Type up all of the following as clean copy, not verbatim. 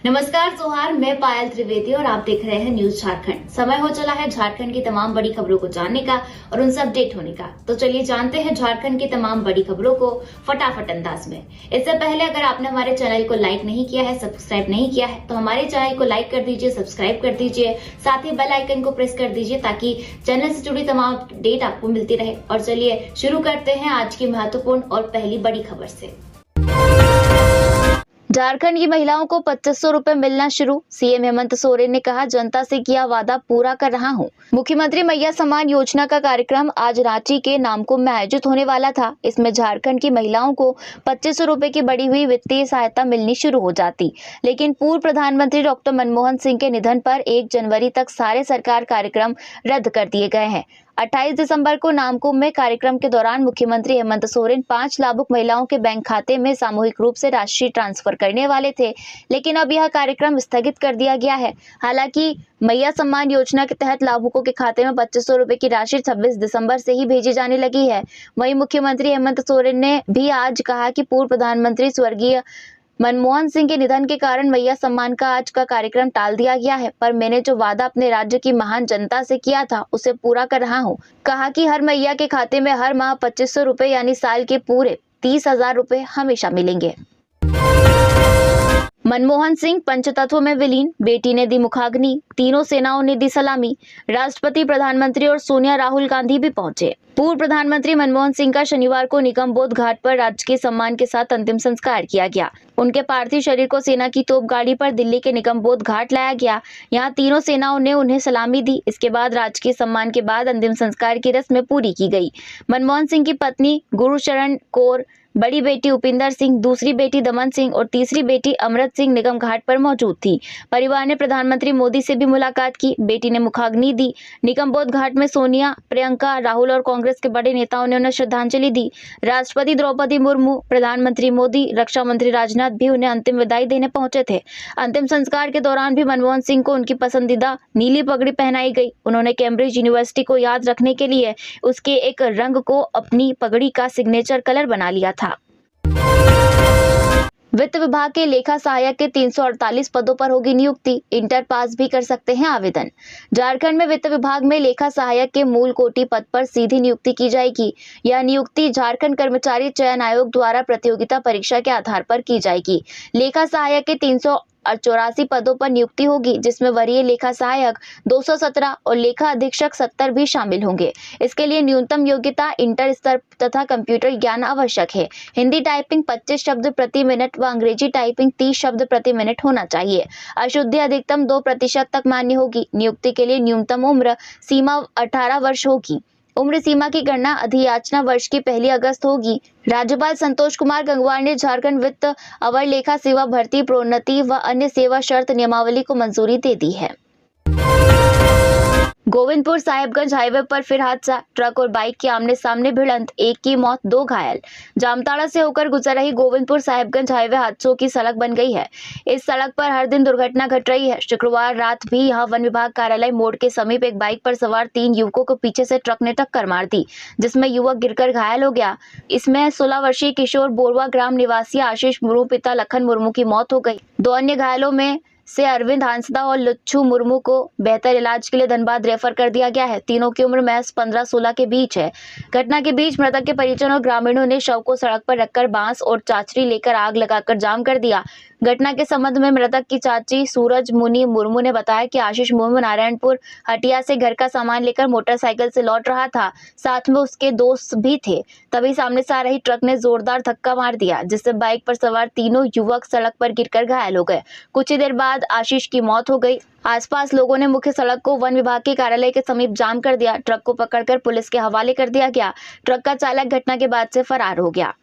नमस्कार जोहार, मैं पायल त्रिवेदी और आप देख रहे हैं न्यूज झारखंड। समय हो चला है झारखंड की तमाम बड़ी खबरों को जानने का और उनसे अपडेट होने का। तो चलिए जानते हैं झारखंड की तमाम बड़ी खबरों को फटाफट अंदाज में। इससे पहले अगर आपने हमारे चैनल को लाइक नहीं किया है, सब्सक्राइब नहीं किया है, तो हमारे चैनल को लाइक कर दीजिए, सब्सक्राइब कर दीजिए, साथ ही बेल आइकन को प्रेस कर दीजिए ताकि चैनल से जुड़ी तमाम अपडेट आपको मिलती रहे। और चलिए शुरू करते हैं आज की महत्वपूर्ण और पहली बड़ी खबर से। झारखंड की महिलाओं को 2500 रुपए मिलना शुरू। सीएम हेमंत सोरेन ने कहा, जनता से किया वादा पूरा कर रहा हूं। मुख्यमंत्री मैया सम्मान योजना का कार्यक्रम आज रांची के नामकुम में आयोजित होने वाला था। इसमें झारखंड की महिलाओं को 2500 रुपए की बढ़ी हुई वित्तीय सहायता मिलनी शुरू हो जाती, लेकिन पूर्व प्रधानमंत्री डॉक्टर मनमोहन सिंह के निधन पर 1 जनवरी तक सारे सरकार कार्यक्रम रद्द कर दिए गए हैं। 28 दिसंबर को नामकुम में कार्यक्रम के दौरान मुख्यमंत्री हेमंत सोरेन 5 लाभुक महिलाओं के बैंक खाते में सामूहिक रूप से राशि ट्रांसफर करने वाले थे, लेकिन अब यह कार्यक्रम स्थगित कर दिया गया है। हालांकि मैया सम्मान योजना के तहत लाभुकों के खाते में 2500 रुपए की राशि 26 दिसंबर से ही भेजी जाने लगी है। वहीं मुख्यमंत्री हेमंत सोरेन ने भी आज कहा कि पूर्व प्रधानमंत्री स्वर्गीय मनमोहन सिंह के निधन के कारण मैया सम्मान का आज का कार्यक्रम टाल दिया गया है, पर मैंने जो वादा अपने राज्य की महान जनता से किया था उसे पूरा कर रहा हूं। कहा कि हर मैया के खाते में हर माह 2500 रुपए यानी साल के पूरे 30,000 रुपए हमेशा मिलेंगे। मनमोहन सिंह पंचतत्व में विलीन, बेटी ने दी मुखाग्नि, तीनों सेनाओं ने दी सलामी। राष्ट्रपति, प्रधानमंत्री और सोनिया राहुल गांधी भी पहुंचे। पूर्व प्रधानमंत्री मनमोहन सिंह का शनिवार को निगमबोध घाट पर राजकीय सम्मान के साथ अंतिम संस्कार किया गया। उनके पार्थिव शरीर को सेना की तोपगाड़ी पर दिल्ली के निगमबोध घाट लाया गया। यहाँ तीनों सेनाओं ने उन्हें सलामी दी। इसके बाद राजकीय सम्मान के बाद अंतिम संस्कार की रस्म पूरी की गई। मनमोहन सिंह की पत्नी गुरुशरण कौर, बड़ी बेटी उपिंदर सिंह, दूसरी बेटी दमन सिंह और तीसरी बेटी अमृत सिंह निगम घाट पर मौजूद थी। परिवार ने प्रधानमंत्री मोदी से भी मुलाकात की। बेटी ने मुखाग्नि दी। निगमबोध घाट में सोनिया, प्रियंका, राहुल और कांग्रेस के बड़े नेताओं ने उन्हें श्रद्धांजलि दी। राष्ट्रपति द्रौपदी मुर्मू, प्रधानमंत्री मोदी, रक्षा मंत्री राजनाथ भी उन्हें अंतिम विदाई देने पहुंचे थे। अंतिम संस्कार के दौरान भी मनमोहन सिंह को उनकी पसंदीदा नीली पगड़ी पहनाई गई। उन्होंने कैम्ब्रिज यूनिवर्सिटी को याद रखने के लिए उसके एक रंग को अपनी पगड़ी का सिग्नेचर कलर बना लिया था। वित्त विभाग के लेखा सहायक के 348 पदों पर होगी नियुक्ति। इंटर पास भी कर सकते हैं आवेदन। झारखंड में वित्त विभाग में लेखा सहायक के मूल कोटि पद पर सीधी नियुक्ति की जाएगी। यह नियुक्ति झारखंड कर्मचारी चयन आयोग द्वारा प्रतियोगिता परीक्षा के आधार पर की जाएगी। लेखा सहायक के 384 पदों पर नियुक्ति होगी, जिसमें वरीय लेखा सहायक 217 और लेखा अधीक्षक 70 भी शामिल होंगे। इसके लिए न्यूनतम योग्यता इंटर स्तर तथा कंप्यूटर ज्ञान आवश्यक है। हिंदी टाइपिंग 25 शब्द प्रति मिनट व अंग्रेजी टाइपिंग 30 शब्द प्रति मिनट होना चाहिए। अशुद्धि अधिकतम 2% तक मान्य होगी। नियुक्ति के लिए न्यूनतम उम्र सीमा 18 वर्ष होगी। उम्र सीमा की गणना अधियाचना वर्ष की 1 अगस्त होगी। राज्यपाल संतोष कुमार गंगवार ने झारखंड वित्त अवर लेखा सेवा भर्ती, प्रोन्नति व अन्य सेवा शर्त नियमावली को मंजूरी दे दी है। गोविंदपुर साहिबगंज हाईवे पर फिर हादसा, ट्रक और बाइक की आमने सामने भिड़ंत, 1 की मौत 2 घायल। जामताड़ा से होकर गुजर रही गोविंदपुर साहिबगंज हाईवे हादसों की सड़क बन गई है। इस सड़क पर हर दिन दुर्घटना घट रही है। शुक्रवार रात भी यहां वन विभाग कार्यालय मोड़ के समीप एक बाइक पर सवार 3 युवकों को पीछे से ट्रक ने टक्कर मार दी, जिसमें युवक गिरकर घायल हो गया। इसमें 16 वर्षीय किशोर बोरवा ग्राम निवासी आशीष मुर्मू पिता लखन मुर्मू की मौत हो गई। 2 अन्य घायलों में से अरविंद हांसदा और लुच्छू मुर्मू को बेहतर इलाज के लिए धनबाद रेफर कर दिया गया है। तीनों की उम्र महज 15-16 के बीच है। घटना के बीच मृतक के परिजनों और ग्रामीणों ने शव को सड़क पर रखकर बांस और चाचरी लेकर आग लगाकर जाम कर दिया। घटना के संबंध में मृतक की चाची सूरज मुनि मुर्मू ने बताया कि आशीष मुर्मू नारायणपुर हटिया से घर का सामान लेकर मोटरसाइकिल से लौट रहा था। साथ में उसके दोस्त भी थे। तभी सामने से आ रही ट्रक ने जोरदार धक्का मार दिया, जिससे बाइक पर सवार तीनों युवक सड़क पर गिरकर घायल हो गए। कुछ ही देर बाद आशीष की मौत हो गई। आसपास लोगों ने मुख्य सड़क को वन विभाग के कार्यालय के समीप जाम कर दिया। ट्रक को पकड़कर पुलिस के हवाले कर दिया गया। ट्रक का चालक घटना के बाद से फरार हो गया।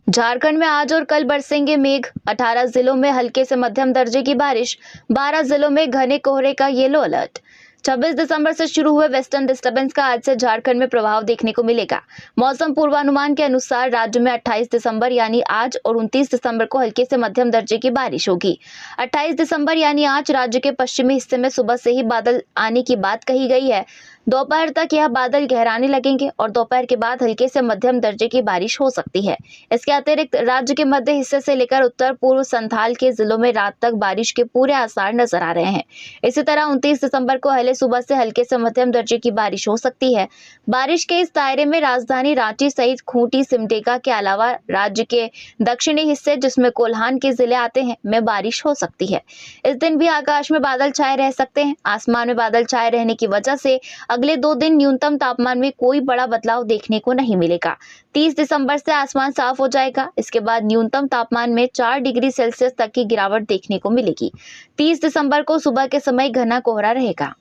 झारखंड में आज और कल बरसेंगे मेघ। 18 जिलों में हल्के से मध्यम दर्जे की बारिश। 12 जिलों में घने कोहरे का येलो अलर्ट। 26 दिसंबर से शुरू हुए वेस्टर्न डिस्टर्बेंस का आज से झारखंड में प्रभाव देखने को मिलेगा। मौसम पूर्वानुमान के अनुसार राज्य में 28 दिसंबर यानी आज और 29 दिसंबर को हल्के से मध्यम दर्जे की बारिश होगी। 28 दिसंबर यानी आज राज्य के पश्चिमी हिस्से में सुबह से ही बादल आने की बात कही गई है। दोपहर तक यह बादल गहराने लगेंगे और दोपहर के बाद हल्के से मध्यम दर्जे की बारिश हो सकती है। इसके अतिरिक्त राज्य के मध्य हिस्से से लेकर उत्तर पूर्व संथाल के जिलों में रात तक बारिश के पूरे आसार नजर आ रहे हैं। इसी तरह 29 दिसंबर को हले सुबह से हल्के से मध्यम दर्जे की बारिश हो सकती है। बारिश के इस दायरे में राजधानी रांची सहित खूंटी, सिमडेगा के अलावा राज्य के दक्षिणी हिस्से जिसमें कोल्हान के जिले आते हैं में बारिश हो सकती है। इस दिन भी आकाश में बादल छाए रह सकते हैं। आसमान में बादल छाए रहने की वजह से अगले 2 दिन न्यूनतम तापमान में कोई बड़ा बदलाव देखने को नहीं मिलेगा। 30 दिसंबर से आसमान साफ हो जाएगा। इसके बाद न्यूनतम तापमान में 4 डिग्री सेल्सियस तक की गिरावट देखने को मिलेगी। 30 दिसंबर को सुबह के समय घना कोहरा रहेगा।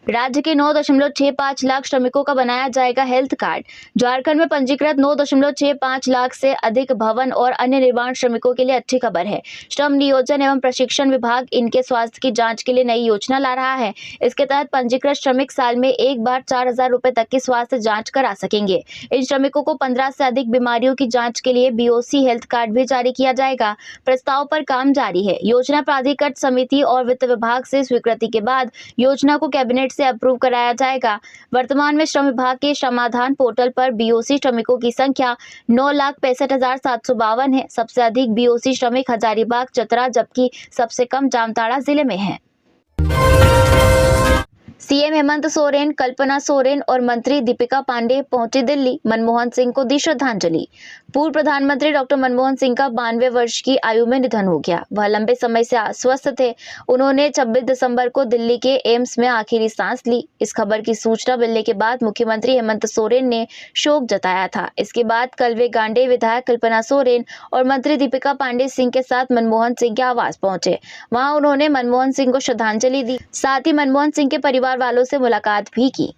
राज्य के 9.65 लाख श्रमिकों का बनाया जाएगा हेल्थ कार्ड। झारखंड में पंजीकृत 9.65 लाख से अधिक भवन और अन्य निर्माण श्रमिकों के लिए अच्छी खबर है। श्रम नियोजन एवं प्रशिक्षण विभाग इनके स्वास्थ्य की जांच के लिए नई योजना ला रहा है। इसके तहत पंजीकृत श्रमिक साल में एक बार 4,000 रुपए तक की स्वास्थ्य जांच करा सकेंगे। इन श्रमिकों को 15 से अधिक बीमारियों की जाँच के लिए BOC हेल्थ कार्ड भी जारी किया जाएगा। प्रस्ताव पर काम जारी है। योजना प्राधिकृत समिति और वित्त विभाग से स्वीकृति के बाद योजना को कैबिनेट से अप्रूव कराया जाएगा। वर्तमान में श्रम विभाग के समाधान पोर्टल पर BOC श्रमिकों की संख्या 9,65,752 है। सबसे अधिक BOC श्रमिक हजारीबाग, चतरा जबकि सबसे कम जामताड़ा जिले में है। सीएम हेमंत सोरेन, कल्पना सोरेन और मंत्री दीपिका पांडे पहुंचे दिल्ली, मनमोहन सिंह को दी श्रद्धांजलि। पूर्व प्रधानमंत्री डॉक्टर मनमोहन सिंह का 92 वर्ष की आयु में निधन हो गया। वह लंबे समय से अस्वस्थ थे। उन्होंने 26 दिसंबर को दिल्ली के एम्स में आखिरी सांस ली। इस खबर की सूचना मिलने के बाद मुख्यमंत्री हेमंत सोरेन ने शोक जताया था। इसके बाद कल वे गांडे विधायक कल्पना सोरेन और मंत्री दीपिका पांडे सिंह के साथ मनमोहन सिंह के आवास पहुंचे। वहां उन्होंने मनमोहन सिंह को श्रद्धांजलि दी। साथ ही मनमोहन सिंह के परिवार वालों से मुलाकात भी की।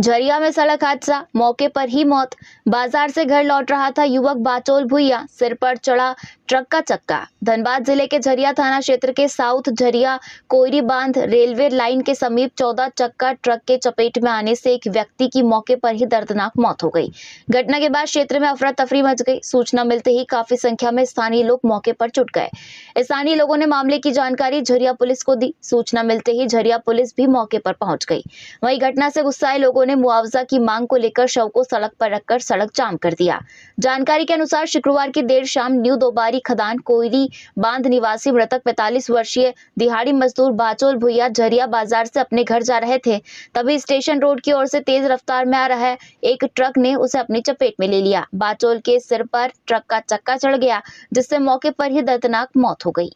झरिया में सड़क हादसा, मौके पर ही मौत। बाजार से घर लौट रहा था युवक, बाचोल भुइया, सिर पर चढ़ा ट्रक का चक्का। धनबाद जिले के झरिया थाना क्षेत्र के साउथ झरिया कोयरी बांध रेलवे लाइन के समीप 14 चक्का ट्रक के चपेट में आने से एक व्यक्ति की मौके पर ही दर्दनाक मौत हो गई। घटना के बाद क्षेत्र में अफरा तफरी मच गई। सूचना मिलते ही काफी संख्या में स्थानीय लोग मौके पर जुट गए। स्थानीय लोगों ने मामले की जानकारी झरिया पुलिस को दी। सूचना मिलते ही झरिया पुलिस भी मौके पर पहुंच गई। वहीं घटना से गुस्साए लोगों ने मुआवजा की मांग को लेकर शव को सड़क पर रखकर सड़क जाम कर दिया। जानकारी के अनुसार शुक्रवार की देर शाम न्यू दोबारी खदान कोयरी बांध निवासी मृतक 45 वर्षीय दिहाड़ी मजदूर बाचोल भुइया झरिया बाजार से अपने घर जा रहे थे। तभी स्टेशन रोड की ओर से तेज रफ्तार में आ रहा एक ट्रक ने उसे अपनी चपेट में ले लिया। बाचोल के सिर पर ट्रक का चक्का चढ़ गया, जिससे मौके पर ही दर्दनाक मौत हो गई।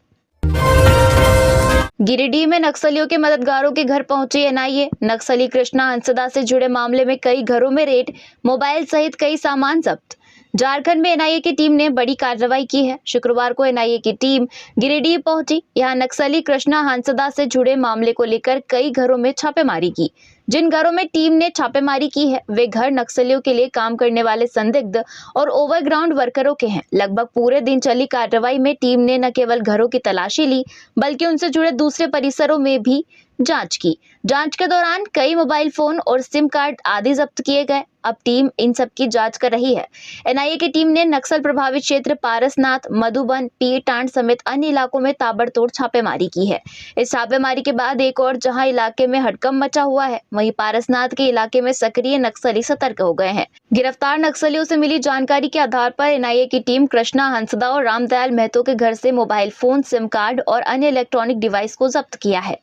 गिरिडीह में नक्सलियों के मददगारों के घर पहुंची NIA। नक्सली कृष्णा हंसदा से जुड़े मामले में कई घरों में रेड, मोबाइल सहित कई सामान जब्त। झारखंड में NIA की टीम ने बड़ी कार्रवाई की है। शुक्रवार को NIA की टीम गिरिडीह पहुंची। यहां नक्सली कृष्णा हंसदा से जुड़े मामले को लेकर कई घरों में छापेमारी की। जिन घरों में टीम ने छापेमारी की है वे घर नक्सलियों के लिए काम करने वाले संदिग्ध और ओवरग्राउंड वर्करों के हैं। लगभग पूरे दिन चली कार्रवाई में टीम ने न केवल घरों की तलाशी ली बल्कि उनसे जुड़े दूसरे परिसरों में भी जांच की। जांच के दौरान कई मोबाइल फोन और सिम कार्ड आदि जब्त किए गए। अब टीम इन सब की जांच कर रही है। NIA की टीम ने नक्सल प्रभावित क्षेत्र पारसनाथ, मधुबन, पीरटांड समेत अन्य इलाकों में ताबड़तोड़ छापेमारी की है। इस छापेमारी के बाद एक और जहां इलाके में हड़कंप मचा हुआ है, वहीं पारसनाथ के इलाके में सक्रिय नक्सली सतर्क हो गए हैं। गिरफ्तार नक्सलियों से मिली जानकारी के आधार पर NIA की टीम कृष्णा हंसदा और रामदयाल महतो के घर से मोबाइल फोन, सिम कार्ड और अन्य इलेक्ट्रॉनिक डिवाइस को जब्त किया है।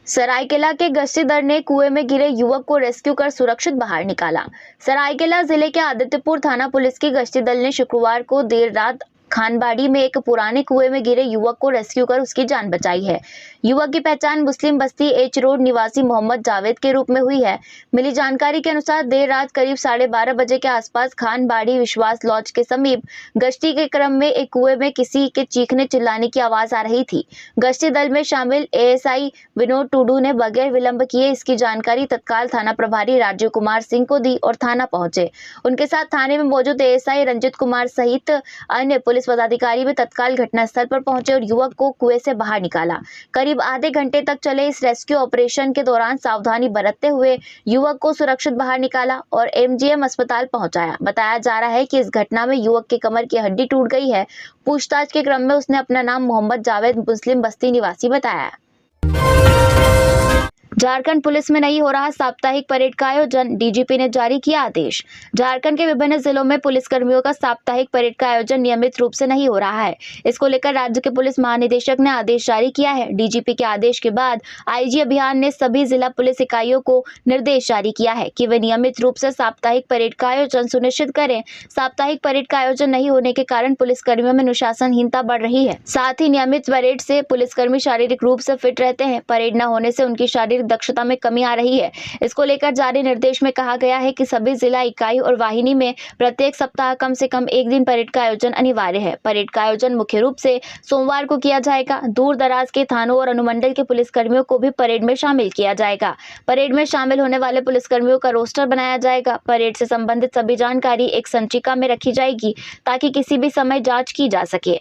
सरायकेला के गश्ती दल ने कुएं में गिरे युवक को रेस्क्यू कर सुरक्षित बाहर निकाला। सरायकेला जिले के आदित्यपुर थाना पुलिस की गश्ती दल ने शुक्रवार को देर रात खानबाड़ी में एक पुराने कुएं में गिरे युवक को रेस्क्यू कर उसकी जान बचाई है। युवक की पहचान मुस्लिम बस्ती H रोड निवासी मोहम्मद जावेद के रूप में हुई है। मिली जानकारी के अनुसार देर रात करीब 12:30 बजे के आसपास खानबाड़ी विश्वास लॉज के समीप गश्ती के क्रम में एक कुएं में किसी के चीखने चिल्लाने की आवाज आ रही थी। गश्ती दल में शामिल ASI विनोद टुडू ने बगैर विलंब किए इसकी जानकारी तत्काल थाना प्रभारी राजीव कुमार सिंह को दी और थाना पहुंचे। उनके साथ थाने में मौजूद ASI रंजित कुमार सहित अन्य पुलिस पुलिस पदाधिकारी भी तत्काल घटनास्थल पर पहुंचे और युवक को कुएं से बाहर निकाला। करीब आधे घंटे तक चले इस रेस्क्यू ऑपरेशन के दौरान सावधानी बरतते हुए युवक को सुरक्षित बाहर निकाला और एमजीएम अस्पताल पहुंचाया। बताया जा रहा है कि इस घटना में युवक के कमर की हड्डी टूट गई है। पूछताछ के क्रम में उसने अपना नाम मोहम्मद जावेद मुस्लिम बस्ती निवासी बताया। झारखंड पुलिस में नहीं हो रहा साप्ताहिक परेड का आयोजन, डीजीपी ने जारी किया आदेश। झारखंड के विभिन्न जिलों में पुलिस कर्मियों का साप्ताहिक परेड का आयोजन नियमित रूप से नहीं हो रहा है। इसको लेकर राज्य के पुलिस महानिदेशक ने आदेश जारी किया है। डीजीपी के आदेश के बाद आईजी अभियान ने सभी जिला पुलिस इकाइयों को निर्देश जारी किया है कि वे नियमित रूप से साप्ताहिक परेड का आयोजन सुनिश्चित करें। साप्ताहिक परेड का आयोजन नहीं होने के कारण पुलिसकर्मियों में अनुशासनहीनता बढ़ रही है। साथ ही नियमित परेड से पुलिसकर्मी शारीरिक रूप से फिट रहते हैं। परेड न होने से उनकी शारीरिक दक्षता में कमी आ रही है। इसको लेकर जारी निर्देश में कहा गया है कि सभी जिला इकाई और वाहिनी में प्रत्येक सप्ताह कम से कम एक दिन परेड का आयोजन अनिवार्य है। परेड का आयोजन मुख्य रूप से सोमवार को किया जाएगा। दूर दराज के थानों और अनुमंडल के पुलिसकर्मियों को भी परेड में शामिल किया जाएगा। परेड में शामिल होने वाले पुलिसकर्मियों का रोस्टर बनाया जाएगा। परेड से संबंधित सभी जानकारी एक संचिका में रखी जाएगी ताकि किसी भी समय जांच की जा सके।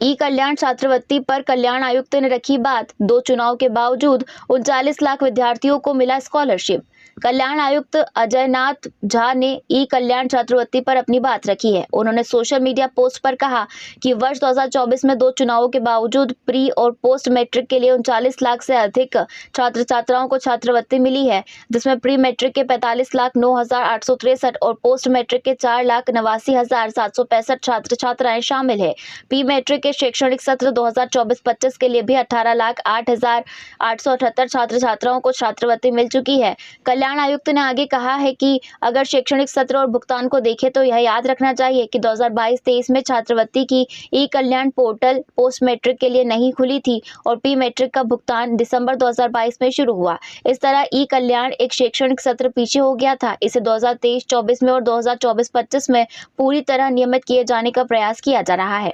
ई कल्याण छात्रवृत्ति पर कल्याण आयुक्त ने रखी बात। 2 चुनाव के बावजूद 39 लाख विद्यार्थियों को मिला स्कॉलरशिप। कल्याण आयुक्त अजय नाथ झा ने ई कल्याण छात्रवृत्ति पर अपनी बात रखी है। उन्होंने सोशल मीडिया पोस्ट पर कहा कि वर्ष 2024 में 2 चुनावों के बावजूद प्री और पोस्ट मैट्रिक के लिए 39 लाख से अधिक छात्र छात्राओं को छात्रवृत्ति मिली है, जिसमें प्री मैट्रिक के 45,09,863 और पोस्ट मैट्रिक के 4,89,765 छात्र छात्राएं शामिल है। प्री मैट्रिक के शैक्षणिक सत्र 2024-25 के लिए भी 18,08,878 छात्र छात्राओं को छात्रवृत्ति मिल चुकी है। कल्याण आयुक्त ने आगे कहा है कि अगर शैक्षणिक सत्र और भुगतान को देखें तो यह याद रखना चाहिए कि 2022-23 में छात्रवृत्ति की ई कल्याण पोर्टल पोस्ट मैट्रिक के लिए नहीं खुली थी और प्री मैट्रिक का भुगतान दिसंबर 2022 में शुरू हुआ। इस तरह ई कल्याण एक शैक्षणिक सत्र पीछे हो गया था। इसे 2023-24 में और 2024-25 में पूरी तरह नियमित किए जाने का प्रयास किया जा रहा है।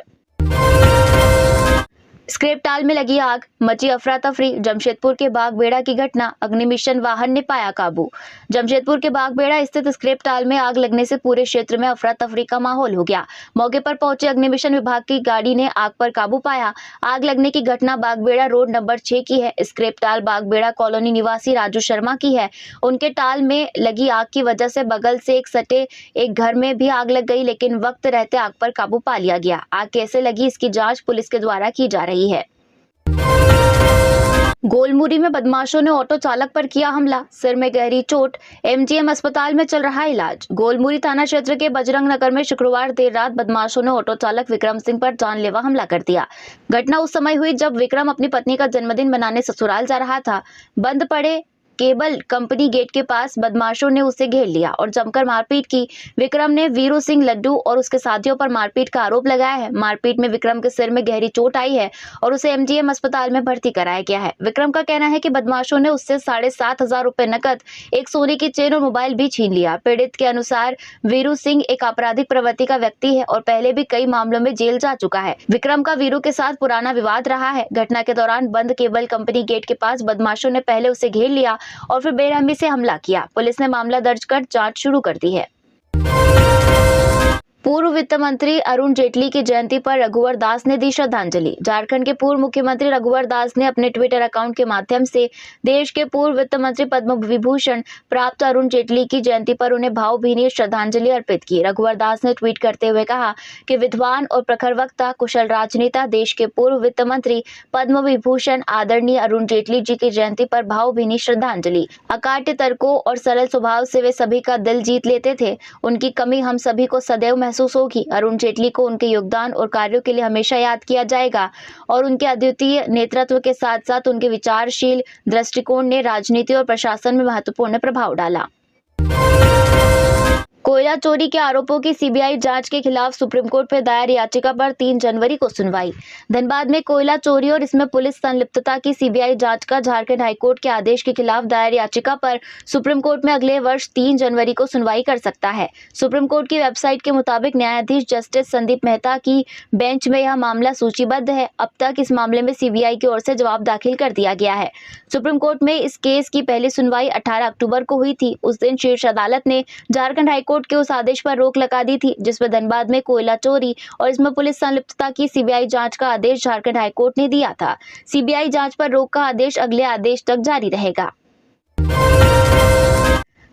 स्क्रैप टाल में लगी आग, मची अफरा तफरी। जमशेदपुर के बागबेड़ा की घटना, अग्निमिशन वाहन ने पाया काबू। जमशेदपुर के बागबेड़ा स्थित स्क्रैप टाल में आग लगने से पूरे क्षेत्र में अफरा तफरी का माहौल हो गया। मौके पर पहुंचे अग्निमिशन विभाग की गाड़ी ने आग पर काबू पाया। आग लगने की घटना बागबेड़ा रोड नंबर 6 की है। स्क्रैप टाल बागबेड़ा कॉलोनी निवासी राजू शर्मा की है। उनके टाल में लगी आग की वजह से बगल से सटे एक घर में भी आग लग गई, लेकिन वक्त रहते आग पर काबू पा लिया गया। आग कैसे लगी इसकी जांच पुलिस के द्वारा की जा रही है। गोलमुरी में बदमाशों ने ऑटो चालक पर किया हमला, सिर में गहरी चोट, एमजीएम अस्पताल में चल रहा इलाज। गोलमुरी थाना क्षेत्र के बजरंग नगर में शुक्रवार देर रात बदमाशों ने ऑटो चालक विक्रम सिंह पर जानलेवा हमला कर दिया। घटना उस समय हुई जब विक्रम अपनी पत्नी का जन्मदिन मनाने ससुराल जा रहा था। बंद पड़े केबल कंपनी गेट के पास बदमाशों ने उसे घेर लिया और जमकर मारपीट की। विक्रम ने वीरू सिंह लड्डू और उसके साथियों पर मारपीट का आरोप लगाया है। मारपीट में विक्रम के सिर में गहरी चोट आई है और उसे एमजीएम अस्पताल में भर्ती कराया गया है। विक्रम का कहना है कि बदमाशों ने उससे 7,500 रुपए नकद, एक सोने की चेन और मोबाइल भी छीन लिया। पीड़ित के अनुसार वीरू सिंह एक आपराधिक प्रवृत्ति का व्यक्ति है और पहले भी कई मामलों में जेल जा चुका है। विक्रम का वीरू के साथ पुराना विवाद रहा है। घटना के दौरान बंद केबल कंपनी गेट के पास बदमाशों ने पहले उसे घेर लिया और फिर बेरहमी से हमला किया। पुलिस ने मामला दर्ज कर जांच शुरू कर दी है। पूर्व वित्त मंत्री अरुण जेटली की जयंती पर रघुवर दास ने दी श्रद्धांजलि। झारखंड के पूर्व मुख्यमंत्री रघुवर दास ने अपने ट्विटर अकाउंट के माध्यम से देश के पूर्व वित्त मंत्री पद्म विभूषण प्राप्त अरुण जेटली की जयंती पर उन्हें भावभीनी श्रद्धांजलि अर्पित की। रघुवर दास ने ट्वीट करते हुए कहा कि विद्वान और प्रखर वक्ता, कुशल राजनेता, देश के पूर्व वित्त मंत्री पद्म विभूषण आदरणीय अरुण जेटली जी की जयंती पर भावभीनी श्रद्धांजलि। अकाट्य तर्कों और सरल स्वभाव से वे सभी का दिल जीत लेते थे। उनकी कमी हम सभी को सदैव महसूस होगी। अरुण जेटली को उनके योगदान और कार्यों के लिए हमेशा याद किया जाएगा और उनके अद्वितीय नेतृत्व के साथ साथ उनके विचारशील दृष्टिकोण ने राजनीति और प्रशासन में महत्वपूर्ण प्रभाव डाला। कोयला चोरी के आरोपों की सीबीआई जांच के खिलाफ सुप्रीम कोर्ट में दायर याचिका पर 3 जनवरी को सुनवाई। धनबाद में कोयला चोरी और इसमें पुलिस संलिप्तता की सीबीआई जांच का झारखंड हाईकोर्ट के आदेश के खिलाफ दायर याचिका पर सुप्रीम कोर्ट में अगले वर्ष 3 जनवरी को सुनवाई कर सकता है। सुप्रीम कोर्ट की वेबसाइट के मुताबिक न्यायाधीश जस्टिस संदीप मेहता की बेंच में यह मामला सूचीबद्ध है। अब तक इस मामले में सीबीआई की ओर से जवाब दाखिल कर दिया गया है। सुप्रीम कोर्ट में इस केस की पहली सुनवाई 18 अक्टूबर को हुई थी। उस दिन शीर्ष अदालत ने झारखंड हाईकोर्ट कोर्ट के उस आदेश पर रोक लगा दी थी जिसमें धनबाद में कोयला चोरी और इसमें पुलिस संलिप्तता की सीबीआई जांच का आदेश झारखंड हाईकोर्ट ने दिया था। सीबीआई जांच पर रोक का आदेश अगले आदेश तक जारी रहेगा।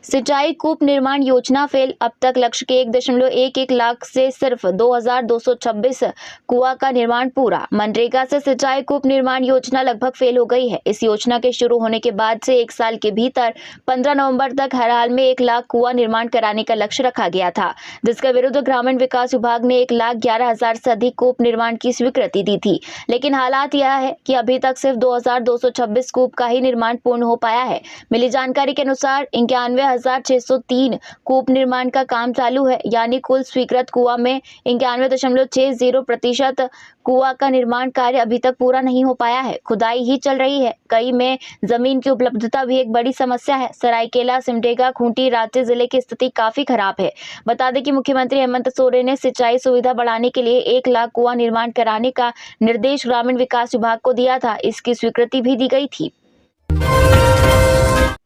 सिंचाई कूप निर्माण योजना फेल, अब तक लक्ष्य के 1.11 लाख से सिर्फ 2226 कुआं का निर्माण पूरा। मनरेगा से सिंचाई कूप निर्माण योजना लगभग फेल हो गई है। इस योजना के शुरू होने के बाद से 1 साल के भीतर 15 नवंबर तक हर हाल में 1 लाख कुआं निर्माण कराने का लक्ष्य रखा गया था, जिसके विरुद्ध ग्रामीण विकास विभाग ने 1,11,000 से अधिक कूप निर्माण की स्वीकृति दी थी। लेकिन हालात यह है कि अभी तक सिर्फ 2226 कूप का ही निर्माण पूर्ण हो पाया है। मिली जानकारी के अनुसार 91,603 कूप निर्माण का काम चालू है, यानी कुल स्वीकृत कुआं में 91.60% कुआं का निर्माण कार्य अभी तक पूरा नहीं हो पाया है। खुदाई ही चल रही है। कई में जमीन की उपलब्धता भी एक बड़ी समस्या है। सरायकेला, सिमडेगा, खूंटी, रांची जिले की स्थिति काफी खराब है। बता दें कि मुख्यमंत्री हेमंत सोरेन ने सिंचाई सुविधा बढ़ाने के लिए 1 लाख कुआं निर्माण कराने का निर्देश ग्रामीण विकास विभाग को दिया था। इसकी स्वीकृति भी दी गई थी।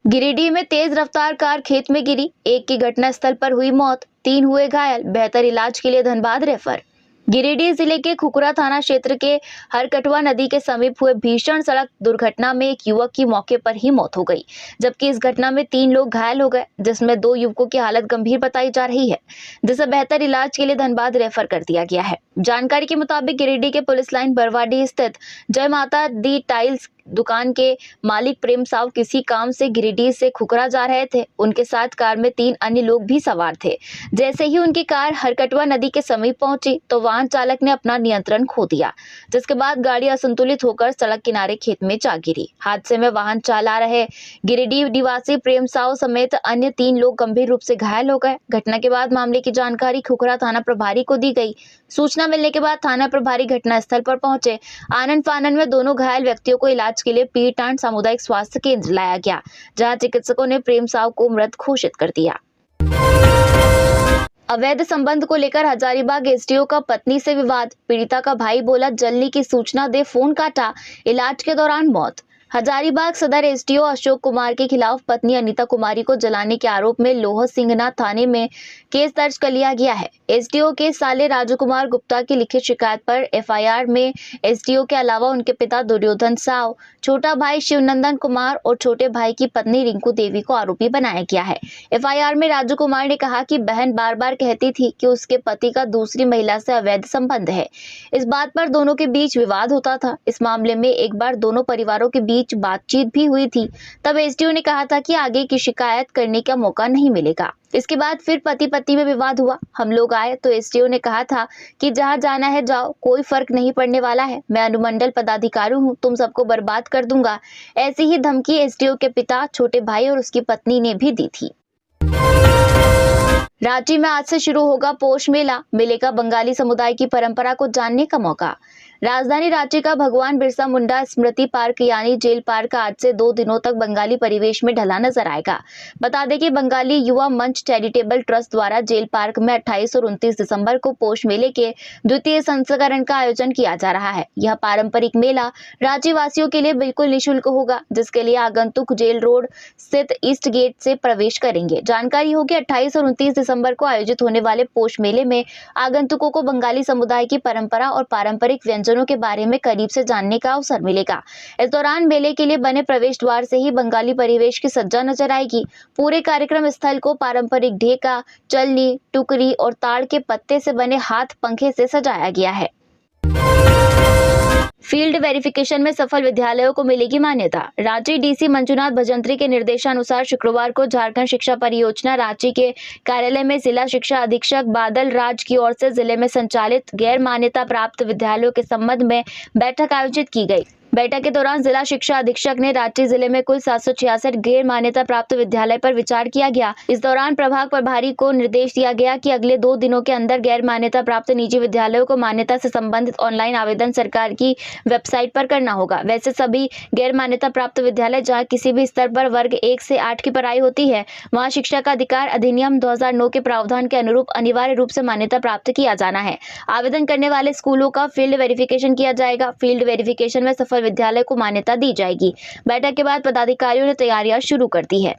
गिरिडीह में तेज रफ्तार कार खेत में गिरी, एक की घटनास्थल पर हुई मौत, 3 हुए घायल, बेहतर इलाज के लिए धनबाद रेफर। गिरिडीह जिले के खुखरा थाना क्षेत्र के हरकटवा नदी के समीप हुए भीषण सड़क दुर्घटना में एक युवक की मौके पर ही मौत हो गई, जबकि इस घटना में 3 लोग घायल हो गए, जिसमें 2 युवकों की हालत गंभीर बताई जा रही है, जिसे बेहतर इलाज के लिए धनबाद रेफर कर दिया गया है। जानकारी के मुताबिक गिरिडीह के पुलिस लाइन बरवाडीह स्थित जय माता दी टाइल्स दुकान के मालिक प्रेम साव किसी काम से गिरिडीह से खुखरा जा रहे थे। उनके साथ कार में 3 अन्य लोग भी सवार थे। जैसे ही उनकी कार हरकटवा नदी के समीप पहुंची तो वाहन चालक ने अपना नियंत्रण खो दिया, जिसके बाद गाड़ी असंतुलित होकर सड़क किनारे खेत में जा गिरी। हादसे में वाहन चला रहे गिरिडीह निवासी प्रेम साव समेत अन्य 3 लोग गंभीर रूप से घायल हो गए। घटना के बाद मामले की जानकारी खुखरा थाना प्रभारी को दी गई। सूचना मिलने के बाद थाना प्रभारी घटनास्थल पर पहुंचे। आनन फानन में दोनों घायल व्यक्तियों को इलाज के लिए पीरटांड सामुदायिक स्वास्थ्य केंद्र लाया गया, जहां चिकित्सकों ने प्रेम साव को मृत घोषित कर दिया। अवैध संबंध को लेकर हजारीबाग एसडीओ का पत्नी से विवाद, पीड़िता का भाई बोला जलने की सूचना दे फोन काटा, इलाज के दौरान मौत। हजारीबाग सदर एसडीओ अशोक कुमार के खिलाफ पत्नी अनीता कुमारी को जलाने के आरोप में लोह सिंघना थाने में केस दर्ज कर लिया गया है। एसडीओ के साले राजू कुमार गुप्ता की लिखित शिकायत पर एफआईआर में एसडीओ के अलावा उनके पिता दुर्योधन साव, छोटा भाई शिवनंदन कुमार और छोटे भाई की पत्नी रिंकू देवी को आरोपी बनाया गया है। एफआईआर में राजू कुमार ने कहा कि बहन बार बार कहती थी कि उसके पति का दूसरी महिला से अवैध संबंध है। इस बात पर दोनों के बीच विवाद होता था। इस मामले में एक बार दोनों परिवारों के बीच बातचीत भी हुई थी। तब एसडीओ ने कहा था कि आगे की शिकायत करने का मौका नहीं मिलेगा। इसके बाद फिर पति पत्नी में विवाद हुआ। हम लोग आए तो एसडीओ ने कहा था कि जहां जाना है जाओ, कोई फर्क नहीं पड़ने वाला है, मैं अनुमंडल पदाधिकारी हूं, तुम सबको बर्बाद कर दूंगा। ऐसी ही धमकी एसडीओ के पिता, छोटे भाई और उसकी पत्नी ने भी दी थी। रांची में आज से शुरू होगा पोष मेला, मिलेगा बंगाली समुदाय की परंपरा को जानने का मौका। राजधानी रांची का भगवान बिरसा मुंडा स्मृति पार्क यानी जेल पार्क आज से 2 दिनों तक बंगाली परिवेश में ढला नजर आएगा। बता दें कि बंगाली युवा मंच चैरिटेबल ट्रस्ट द्वारा जेल पार्क में 28 और 29 दिसंबर को पोष मेले के 2य संस्करण का आयोजन किया जा रहा है। यह पारंपरिक मेला रांची वासियों के लिए बिल्कुल निःशुल्क होगा, जिसके लिए आगंतुक जेल रोड स्थित ईस्ट गेट से प्रवेश करेंगे। जानकारी हो कि 28 और 29 दिसंबर को आयोजित होने वाले पोष मेले में आगंतुकों को बंगाली समुदाय की परंपरा और पारंपरिक व्यंजनों के बारे में करीब से जानने का अवसर मिलेगा। इस दौरान मेले के लिए बने प्रवेश द्वार से ही बंगाली परिवेश की सज्जा नजर आएगी। पूरे कार्यक्रम स्थल को पारंपरिक ढेका, चलनी, टुकरी और ताड़ के पत्ते से बने हाथ पंखे से सजाया गया है। फील्ड वेरिफिकेशन में सफल विद्यालयों को मिलेगी मान्यता। रांची डीसी मंजुनाथ भजंत्री के निर्देशानुसार शुक्रवार को झारखंड शिक्षा परियोजना रांची के कार्यालय में जिला शिक्षा अधीक्षक बादल राज की ओर से जिले में संचालित गैर मान्यता प्राप्त विद्यालयों के संबंध में बैठक आयोजित की गई। बैठक के दौरान जिला शिक्षा अधीक्षक ने रांची जिले में कुल 766 गैर मान्यता प्राप्त विद्यालय पर विचार किया गया। इस दौरान प्रभाग प्रभारी को निर्देश दिया गया कि अगले 2 दिनों के अंदर गैर मान्यता प्राप्त निजी विद्यालयों को मान्यता से संबंधित ऑनलाइन आवेदन सरकार की वेबसाइट पर करना होगा। वैसे सभी गैर मान्यता प्राप्त विद्यालय जहाँ किसी भी स्तर पर वर्ग 1 से 8 की पढ़ाई होती है, वहाँ शिक्षा का अधिकार अधिनियम 2009 के प्रावधान के अनुरूप अनिवार्य रूप से मान्यता प्राप्त किया जाना है। आवेदन करने वाले स्कूलों का फील्ड वेरिफिकेशन किया जाएगा। फील्ड वेरिफिकेशन में सफल विद्यालय को मान्यता दी जाएगी। बैठक के बाद पदाधिकारियों ने तैयारियां शुरू कर दी है।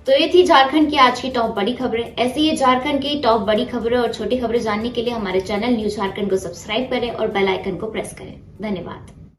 तो ये थी झारखंड की आज की टॉप बड़ी खबरें। ऐसी ही झारखंड की टॉप बड़ी खबरें और छोटी खबरें जानने के लिए हमारे चैनल न्यूज झारखंड को सब्सक्राइब करें और बेल आइकन को प्रेस करें। धन्यवाद।